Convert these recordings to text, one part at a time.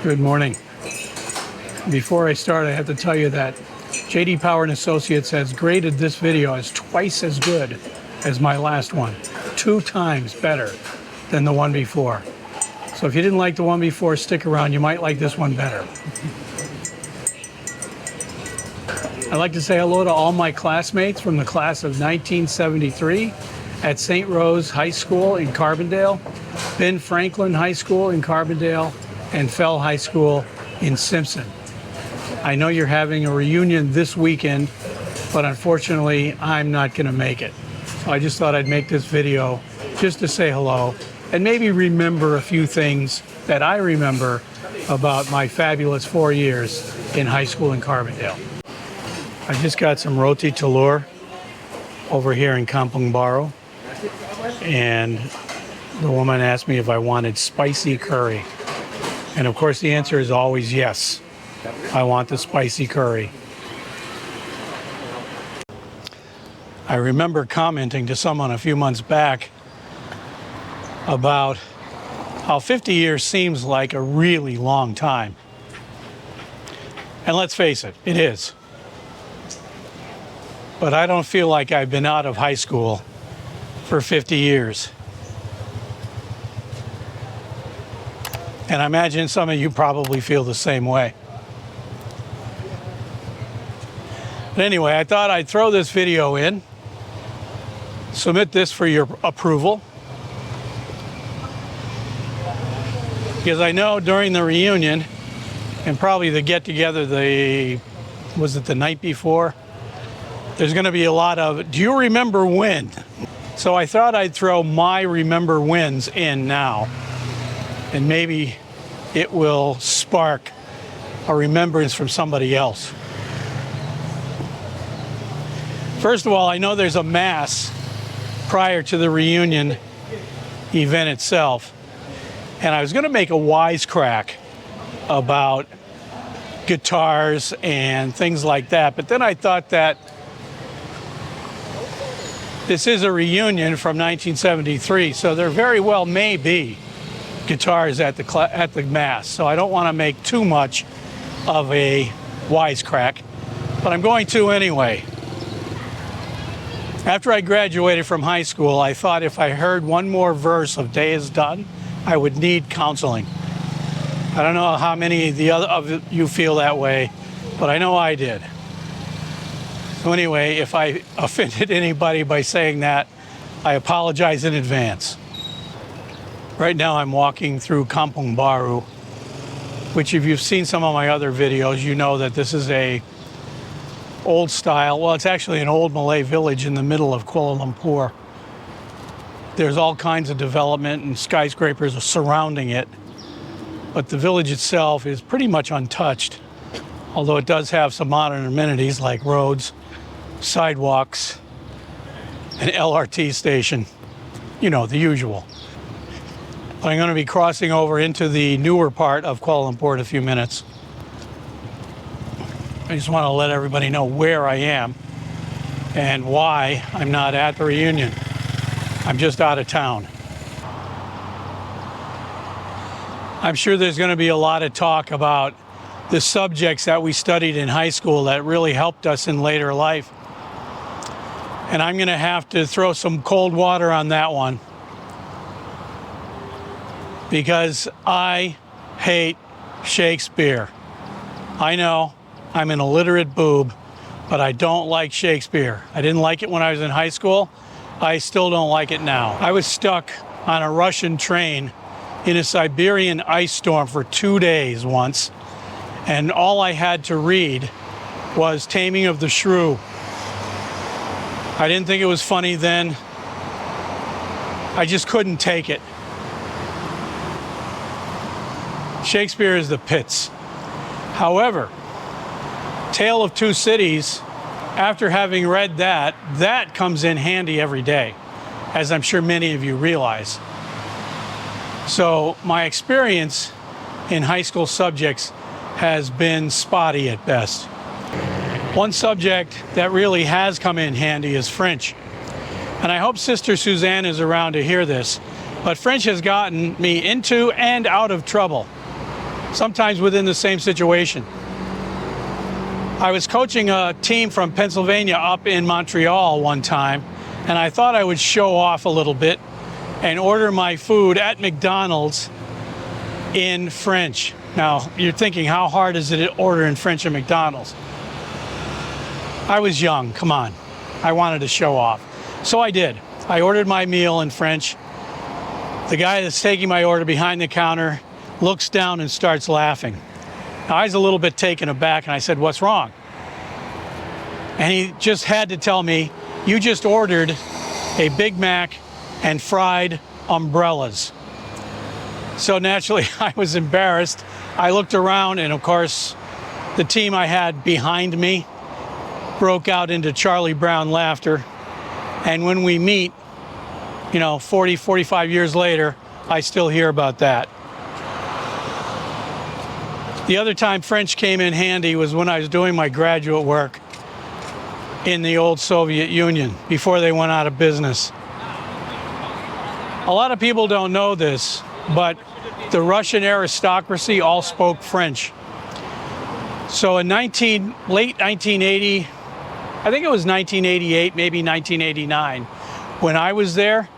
Good morning. Before I start, I have to tell you that JD Power and Associates has graded this video as twice as good as my last one. 2 times better than the one before. So if you didn't like the one before, stick around. You might like this one better. I'd like to say hello to all my classmates from the class of 1973 at St. Rose High School in Carbondale, Ben Franklin High School in Carbondale, and Fell High School in Simpson. I know you're having a reunion this weekend, but unfortunately, I'm not going to make it. So I just thought I'd make this video just to say hello and maybe remember a few things that I remember about my fabulous 4 years in high school in Carbondale. I just got some roti telur over here in Carbondale, and the woman asked me if I wanted spicy curry. And of course the answer is always yes. I want the spicy curry. I remember commenting to someone a few months back about how 50 years seems like a really long time. And let's face it, it is. But I don't feel like I've been out of high school for 50 years. And I imagine some of you probably feel the same way. But anyway, I thought I'd throw this video in, submit this for your approval, because I know during the reunion and probably the get-together, was it the night before? There's going to be a lot of, do you remember when? So I thought I'd throw my remember wins in now, and maybe it will spark a remembrance from somebody else. First of all, I know there's a mass prior to the reunion event itself, and I was going to make a wisecrack about guitars and things like that, but then I thought that this is a reunion from 1973, so there very well may be guitars at the mass, so I don't want to make too much of a wisecrack, but I'm going to anyway. After I graduated from high school, I thought if I heard one more verse of Day Is Done, I would need counseling. I don't know how many of you feel that way, but I know I did. So anyway, if I offended anybody by saying that, I apologize in advance. Right now I'm walking through Kampung Baru, which if you've seen some of my other videos, you know that this is a old style, well, it's actually an old Malay village in the middle of Kuala Lumpur. There's all kinds of development and skyscrapers surrounding it, but the village itself is pretty much untouched, although it does have some modern amenities like roads, sidewalks, an LRT station, you know, the usual. But I'm going to be crossing over into the newer part of Kuala Lumpur in a few minutes. I just want to let everybody know where I am and why I'm not at the reunion. I'm just out of town. I'm sure there's going to be a lot of talk about the subjects that we studied in high school that really helped us in later life. And I'm going to have to throw some cold water on that one, because I hate Shakespeare. I know I'm an illiterate boob, but I don't like Shakespeare. I didn't like it when I was in high school. I still don't like it now. I was stuck on a Russian train in a Siberian ice storm for 2 days once, and all I had to read was Taming of the Shrew. I didn't think it was funny then. I just couldn't take it. Shakespeare is the pits. However, Tale of Two Cities, after having read that, that comes in handy every day, as I'm sure many of you realize. So my experience in high school subjects has been spotty at best. One subject that really has come in handy is French. And I hope Sister Suzanne is around to hear this, but French has gotten me into and out of trouble. sometimes within the same situation. I was coaching a team from Pennsylvania up in Montreal one time, and I thought I would show off a little bit and order my food at McDonald's in French. Now, you're thinking, how hard is it to order in French at McDonald's? I was young, come on. I wanted to show off. So I did. I ordered my meal in French. The guy that's taking my order behind the counter looks down and starts laughing. Now, I was a little bit taken aback, and I said, "What's wrong?" And he just had to tell me, "You just ordered a Big Mac and fried umbrellas." So naturally, I was embarrassed. I looked around, and of course, the team I had behind me broke out into Charlie Brown laughter. And when we meet, 40, 45 years later, I still hear about that. The other time French came in handy was when I was doing my graduate work in the old Soviet Union before they went out of business. A lot of people don't know this, but the Russian aristocracy all spoke French. So in late 1980, I think it was 1988, maybe 1989, when I was there,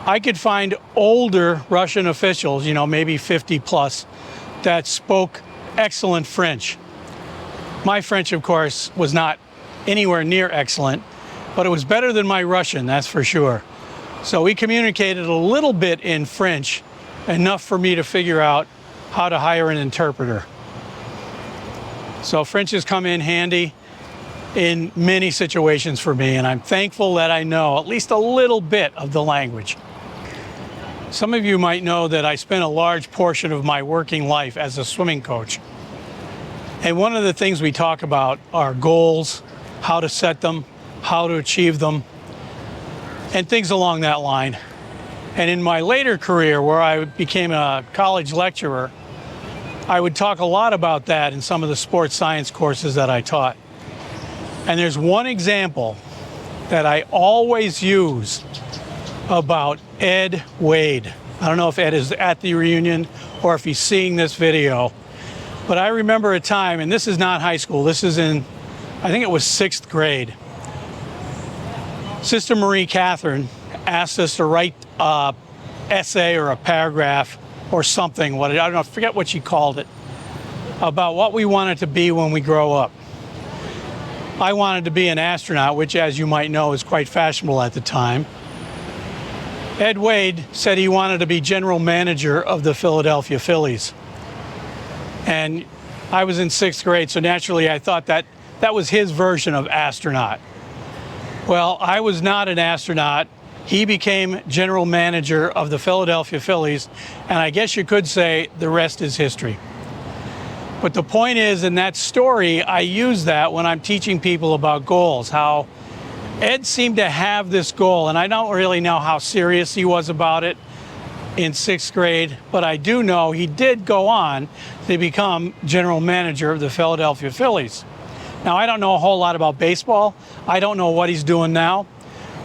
I could find older Russian officials, maybe 50 plus, that spoke excellent French. My French, of course, was not anywhere near excellent, but it was better than my Russian, that's for sure. So we communicated a little bit in French, enough for me to figure out how to hire an interpreter. So French has come in handy in many situations for me, and I'm thankful that I know at least a little bit of the language. Some of you might know that I spent a large portion of my working life as a swimming coach. And one of the things we talk about are goals, how to set them, how to achieve them, and things along that line. And in my later career, where I became a college lecturer, I would talk a lot about that in some of the sports science courses that I taught. And there's one example that I always use about Ed Wade. I don't know if Ed is at the reunion or if he's seeing this video, but I remember a time, and this is not high school, this is in, I think it was 6th grade. Sister Marie Catherine asked us to write an essay or a paragraph or something, I don't know, I forget what she called it, about what we wanted to be when we grow up. I wanted to be an astronaut, which, as you might know, is quite fashionable at the time. Ed Wade said he wanted to be general manager of the Philadelphia Phillies. And I was in 6th grade, so naturally I thought that was his version of astronaut. Well, I was not an astronaut. He became general manager of the Philadelphia Phillies, and I guess you could say the rest is history. But the point is, in that story, I use that when I'm teaching people about goals, how Ed seemed to have this goal, and I don't really know how serious he was about it in 6th grade, but I do know he did go on to become general manager of the Philadelphia Phillies. Now, I don't know a whole lot about baseball. I don't know what he's doing now,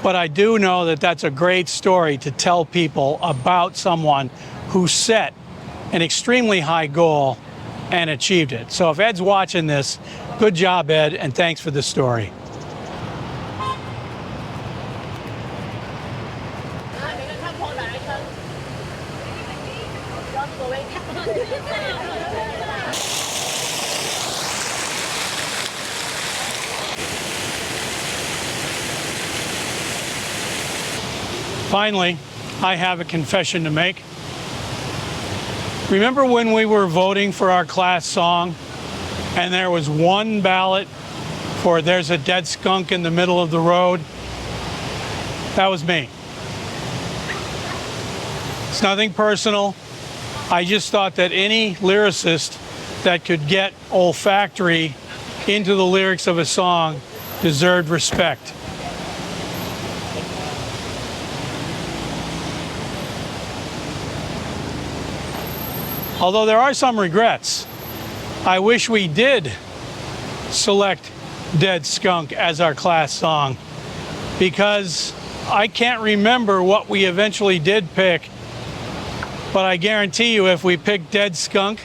but I do know that that's a great story to tell people about someone who set an extremely high goal and achieved it. So if Ed's watching this, good job, Ed, and thanks for the story. Finally, I have a confession to make. Remember when we were voting for our class song and there was one ballot for "There's a Dead Skunk in the Middle of the Road"? That was me. It's nothing personal. I just thought that any lyricist that could get olfactory into the lyrics of a song deserved respect. Although there are some regrets. I wish we did select "Dead Skunk" as our class song, because I can't remember what we eventually did pick, but I guarantee you if we picked "Dead Skunk,"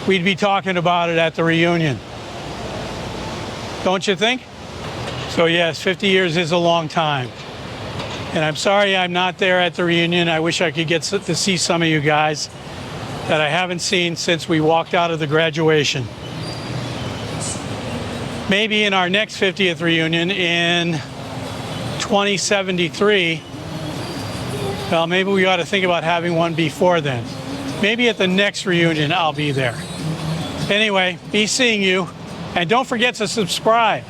we'd be talking about it at the reunion. Don't you think? So yes, 50 years is a long time. And I'm sorry I'm not there at the reunion. I wish I could get to see some of you guys that I haven't seen since we walked out of the graduation. Maybe in our next 50th reunion in 2073, well, maybe we ought to think about having one before then. Maybe at the next reunion I'll be there. Anyway, be seeing you, and don't forget to subscribe.